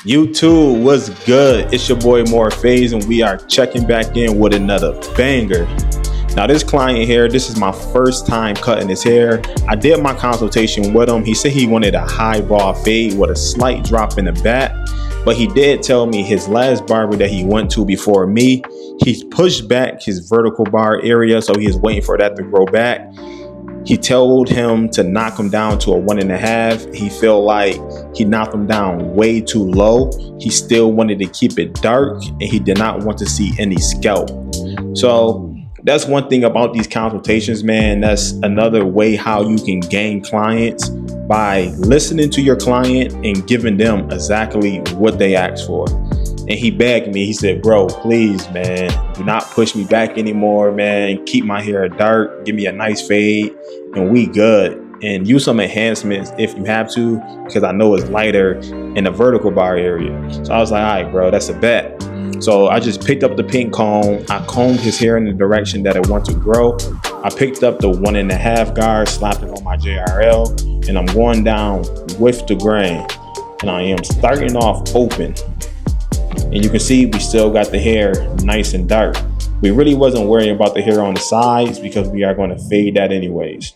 YouTube, what's good? It's your boy Morphaze, and we are checking back in with another banger. Now, this client here, this is my first time cutting his hair. I did my consultation with him. He said he wanted a high ball fade with a slight drop in the back, but he did tell me his last barber that he went to before me, he's pushed back his vertical bar area, so he's waiting for that to grow back. He told him to knock him down to a 1.5. He felt like he knocked him down way too low. He still wanted to keep it dark, and he did not want to see any scalp. So that's one thing about these consultations, man. That's another way how you can gain clients, by listening to your client and giving them exactly what they asked for. And he begged me, he said, bro, please, man, do not push me back anymore, man. Keep my hair dark, give me a nice fade, and we good. And use some enhancements if you have to, because I know it's lighter in the vertical bar area. So I was like, all right, bro, that's a bet. So I just picked up the pink comb. I combed his hair in the direction that it wants to grow. I picked up the 1.5 guard, slapped it on my JRL, and I'm going down with the grain. And I am starting off open. And you can see we still got the hair nice and dark. We really wasn't worrying about the hair on the sides because we are going to fade that anyways.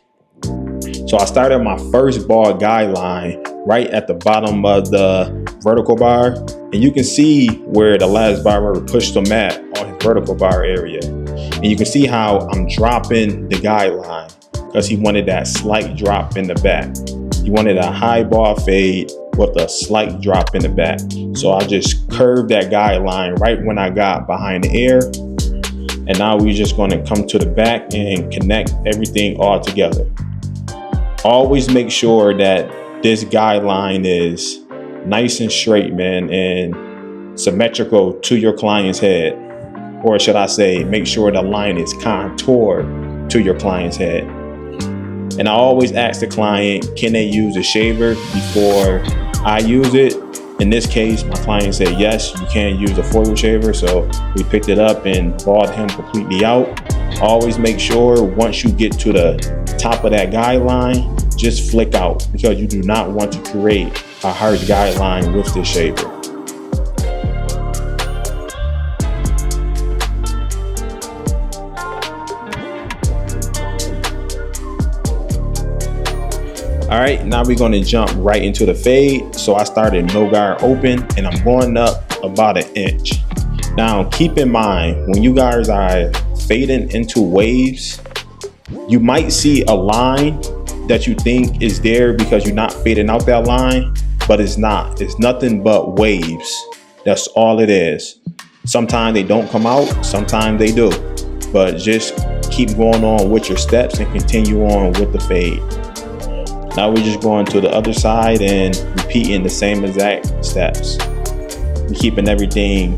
So I started my first ball guideline right at the bottom of the vertical bar. And you can see where the last barber pushed him at on his vertical bar area. And you can see how I'm dropping the guideline because he wanted that slight drop in the back. He wanted a high ball fade with a slight drop in the back. So I just curved that guideline right when I got behind the ear. And now we're just going to come to the back and connect everything all together. Always make sure that this guideline is nice and straight, man, and symmetrical to your client's head. Or should I say, make sure the line is contoured to your client's head. And I always ask the client, can they use a shaver before I use it? In this case, my client said, yes, you can use a foil shaver. So we picked it up and balled him completely out. Always make sure once you get to the top of that guideline, just flick out, because you do not want to create a harsh guideline with this shaver. All right, now we're going to jump right into the fade. So I started no guard open and I'm going up about 1 inch. Now keep in mind, when you guys are fading into waves, you might see a line that you think is there because you're not fading out that line, but it's not. It's nothing but waves. That's all it is. Sometimes they don't come out, sometimes they do. But just keep going on with your steps and continue on with the fade. Now we're just going to the other side and repeating the same exact steps. We're keeping everything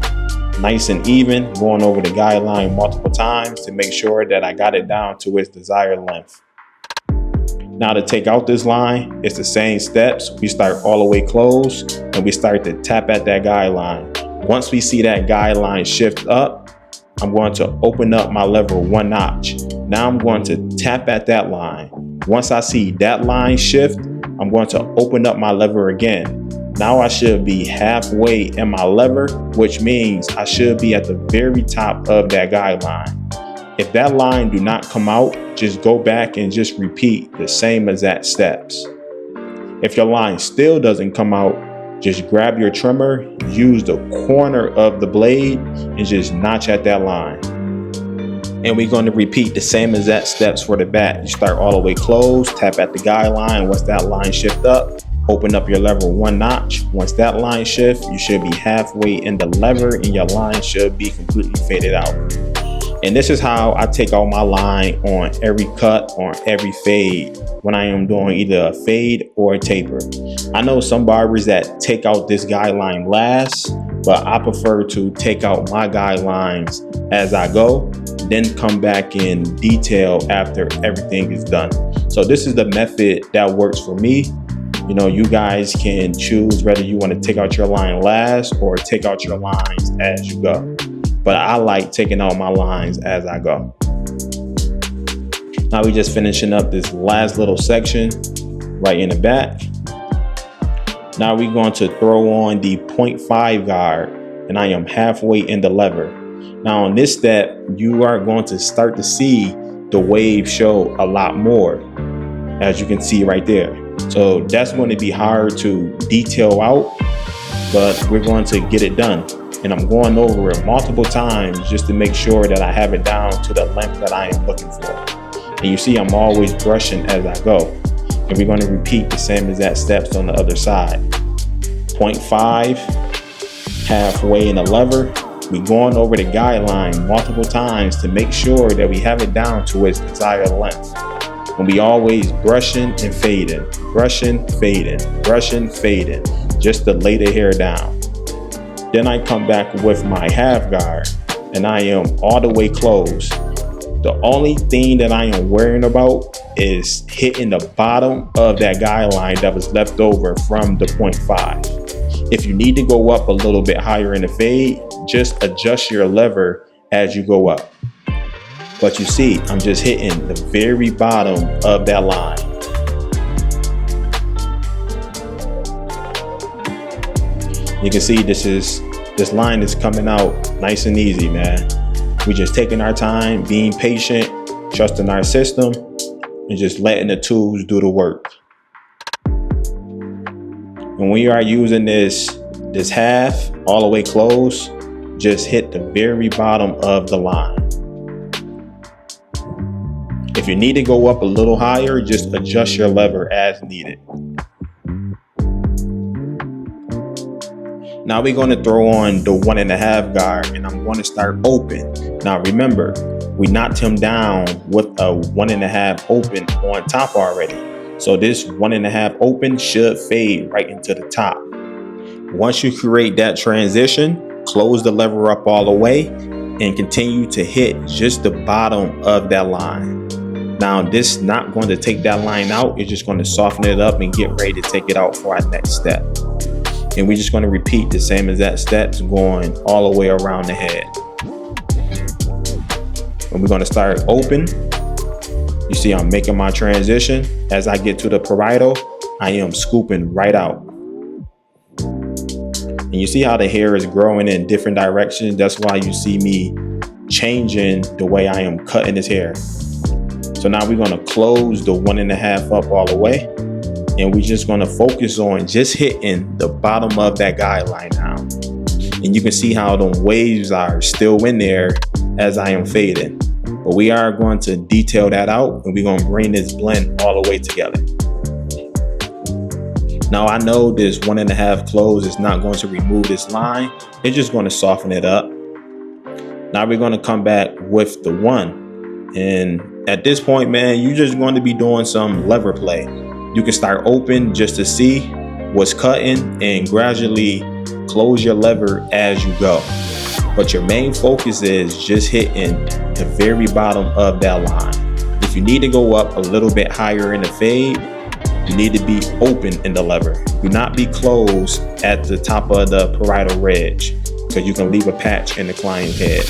nice and even, going over the guideline multiple times to make sure that I got it down to its desired length. Now to take out this line, it's the same steps. We start all the way closed and we start to tap at that guideline. Once we see that guideline shift up, I'm going to open up my lever 1 notch. Now I'm going to tap at that line. Once I see that line shift, I'm going to open up my lever again. Now I should be halfway in my lever, which means I should be at the very top of that guideline. If that line do not come out, just go back and just repeat the same exact steps. If your line still doesn't come out, just grab your trimmer, use the corner of the blade and just notch at that line. And we're going to repeat the same exact steps for the back. You start all the way closed, tap at the guideline. Once that line shift up, open up your lever 1 notch. Once that line shift, you should be halfway in the lever and your line should be completely faded out. And this is how I take out my line on every cut, on every fade, when I am doing either a fade or a taper. I know some barbers that take out this guideline last, but I prefer to take out my guidelines as I go, then come back in detail after everything is done. So this is the method that works for me. You know, you guys can choose whether you want to take out your line last or take out your lines as you go. But I like taking out my lines as I go. Now we're just finishing up this last little section right in the back. Now we're going to throw on the 0.5 guard, and I am halfway in the lever. Now on this step, you are going to start to see the wave show a lot more, as you can see right there. So that's going to be hard to detail out, but we're going to get it done. And I'm going over it multiple times just to make sure that I have it down to the length that I am looking for. And you see I'm always brushing as I go. And we're going to repeat the same exact steps on the other side. 0.5, halfway in the lever. We're going over the guideline multiple times to make sure that we have it down to its desired length. And we always brushing and fading, brushing, fading, brushing, fading, just to lay the hair down. Then I come back with my half guard, and I am all the way closed. The only thing that I am worrying about is hitting the bottom of that guideline that was left over from the 0.5. If you need to go up a little bit higher in the fade, just adjust your lever as you go up. But you see, I'm just hitting the very bottom of that line. You can see this line is coming out nice and easy, man. We just taking our time, being patient, trusting our system, and just letting the tools do the work. And when you are using this half all the way close, just hit the very bottom of the line. If you need to go up a little higher, just adjust your lever as needed. Now we're going to throw on the 1.5 guard, and I'm going to start open. Now remember, we knocked him down with a 1.5 open on top already. So this 1.5 open should fade right into the top. Once you create that transition, close the lever up all the way and continue to hit just the bottom of that line. Now this is not going to take that line out. It's just going to soften it up and get ready to take it out for our next step. And we're just going to repeat the same exact steps going all the way around the head. And we're going to start open. You see I'm making my transition. As I get to the parietal, I am scooping right out. And you see how the hair is growing in different directions. That's why you see me changing the way I am cutting his hair. So now we're going to close the 1.5 up all the way. And we're just going to focus on just hitting the bottom of that guideline now. And you can see how the waves are still in there as I am fading. But we are going to detail that out, and we're going to bring this blend all the way together. Now I know this 1.5 close is not going to remove this line. It's just going to soften it up. Now we're going to come back with the 1. And at this point, man, you're just going to be doing some lever play. You can start open just to see what's cutting and gradually close your lever as you go. But your main focus is just hitting the very bottom of that line. If you need to go up a little bit higher in the fade, you need to be open in the lever. Do not be closed at the top of the parietal ridge, because you can leave a patch in the client's head.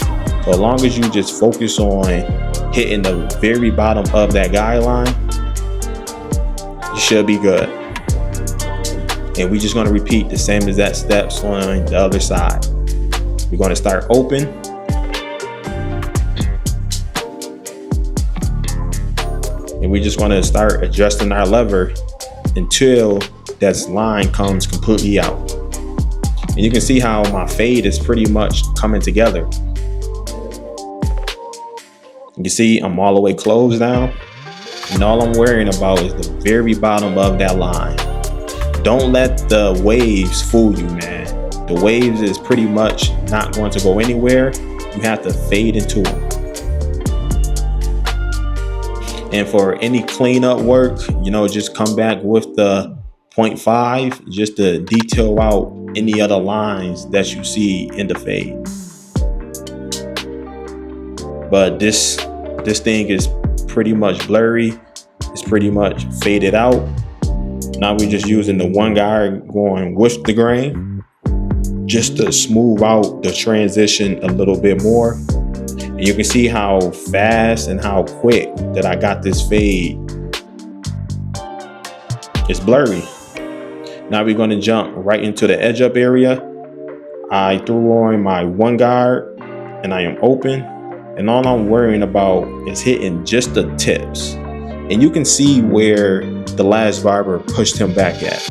So as long as you just focus on hitting the very bottom of that guideline, you should be good. And we're just going to repeat the same exact steps on the other side. We're going to start open. And we're just going to start adjusting our lever until that line comes completely out. And you can see how my fade is pretty much coming together. You can see I'm all the way closed now. And all I'm worrying about is the very bottom of that line. Don't let the waves fool you, man. The waves is pretty much not going to go anywhere. You have to fade into them. And for any cleanup work, just come back with the 0.5 just to detail out any other lines that you see in the fade. But this thing is pretty much blurry. It's pretty much faded out. Now we're just using the 1 guard going with the grain just to smooth out the transition a little bit more. And you can see how fast and how quick that I got this fade. It's blurry. Now we're going to jump right into the edge up area. I threw on my one guard and I am open. And all I'm worrying about is hitting just the tips. And you can see where the last barber pushed him back at.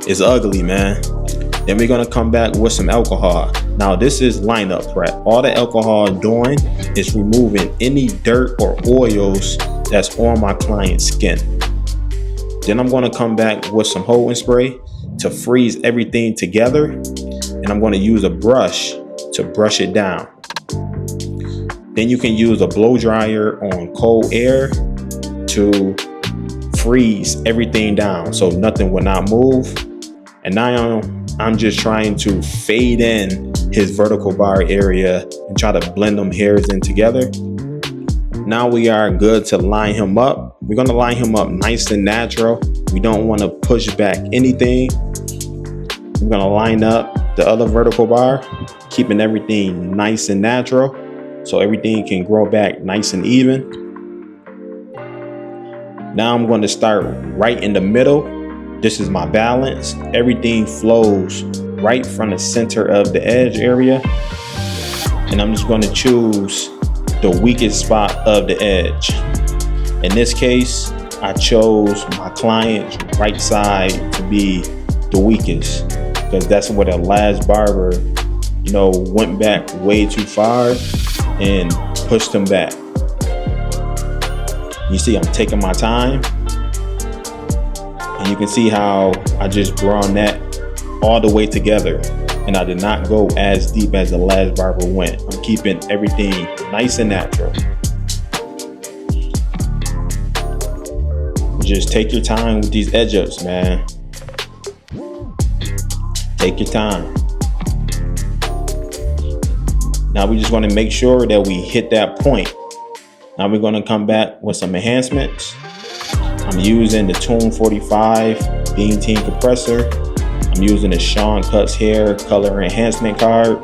It's ugly, man. Then we're gonna come back with some alcohol. Now this is lineup prep. All the alcohol doing is removing any dirt or oils that's on my client's skin. Then I'm gonna come back with some holding spray to freeze everything together. And I'm gonna use a brush to brush it down. Then you can use a blow dryer on cold air to freeze everything down so nothing will not move. And now I'm just trying to fade in his vertical bar area and try to blend them hairs in together. Now we are good to line him up. We're gonna line him up nice and natural. We don't wanna push back anything. We're gonna line up the other vertical bar, keeping everything nice and natural so everything can grow back nice and even. Now I'm going to start right in the middle. This is my balance. Everything flows right from the center of the edge area. And I'm just going to choose the weakest spot of the edge. In this case, I chose my client's right side to be the weakest because that's where the last barber, went back way too far and pushed him back. You see, I'm taking my time. And you can see how I just drawn that all the way together. And I did not go as deep as the last barber went. I'm keeping everything nice and natural. Just take your time with these edge ups, man. Take your time. Now we just want to make sure that we hit that point. Now we're going to come back with some enhancements. I'm using the Tune 45 Bean Team Compressor. I'm using the Sean Cuts Hair Color Enhancement card.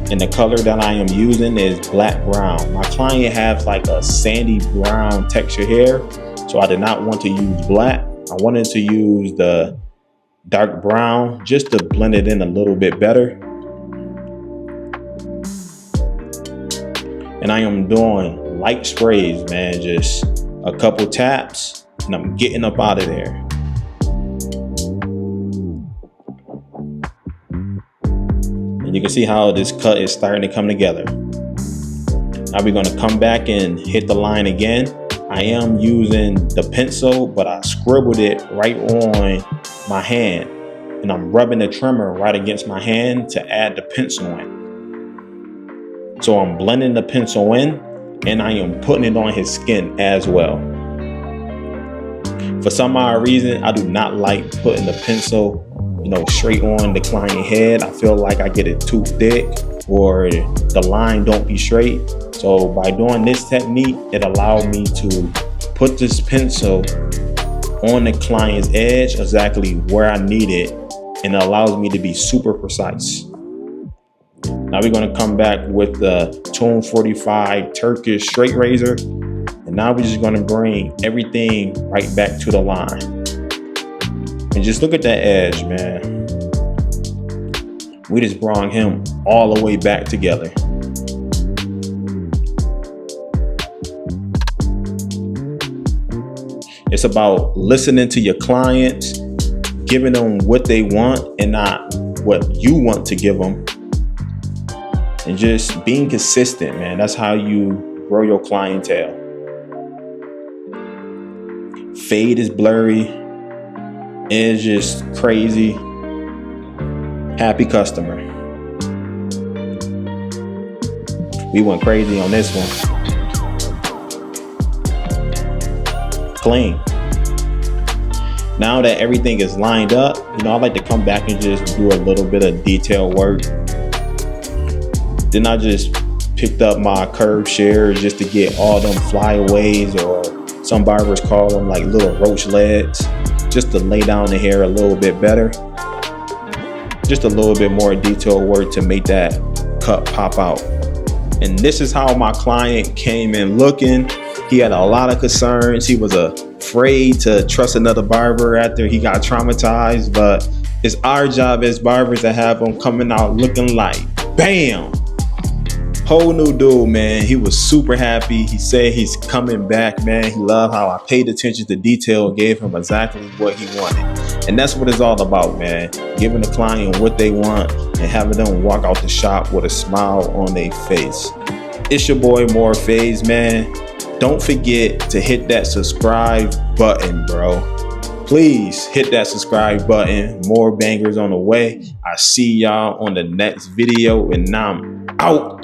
And the color that I am using is black brown. My client has like a sandy brown texture hair, so I did not want to use black. I wanted to use the dark brown just to blend it in a little bit better. And I am doing light sprays, man, just a couple taps and I'm getting up out of there. And you can see how this cut is starting to come together. Now we're gonna come back and hit the line again. I am using the pencil, but I scribbled it right on my hand. And I'm rubbing the trimmer right against my hand to add the pencil in. So I'm blending the pencil in and I am putting it on his skin as well. For some odd reason, I do not like putting the pencil, straight on the client head. I feel like I get it too thick or the line don't be straight. So by doing this technique, it allowed me to put this pencil on the client's edge exactly where I need it, and it allows me to be super precise. Now we're going to come back with the Tune 45 Turkish straight razor. And now we're just going to bring everything right back to the line. And just look at that edge, man. We just brought him all the way back together. It's about listening to your clients, giving them what they want and not what you want to give them. And just being consistent, man. That's how you grow your clientele. Fade is blurry. Edge is crazy. Happy customer. We went crazy on this one. Clean. Now that everything is lined up, I like to come back and just do a little bit of detail work. Then I just picked up my curved shears just to get all them flyaways, or some barbers call them like little roach legs, just to lay down the hair a little bit better. Just a little bit more detail work to make that cut pop out. And this is how my client came in looking. He had a lot of concerns. He was a afraid to trust another barber after he got traumatized, but it's our job as barbers to have him coming out looking like bam. Whole new dude, man. He was super happy. He said he's coming back, man. He loved how I paid attention to detail, gave him exactly what he wanted. And that's what it's all about, man. Giving the client what they want and having them walk out the shop with a smile on their face. It's your boy Morpheus, man. Don't forget to hit that subscribe button, bro. Please hit that subscribe button. More bangers on the way. I see y'all on the next video, and I'm out.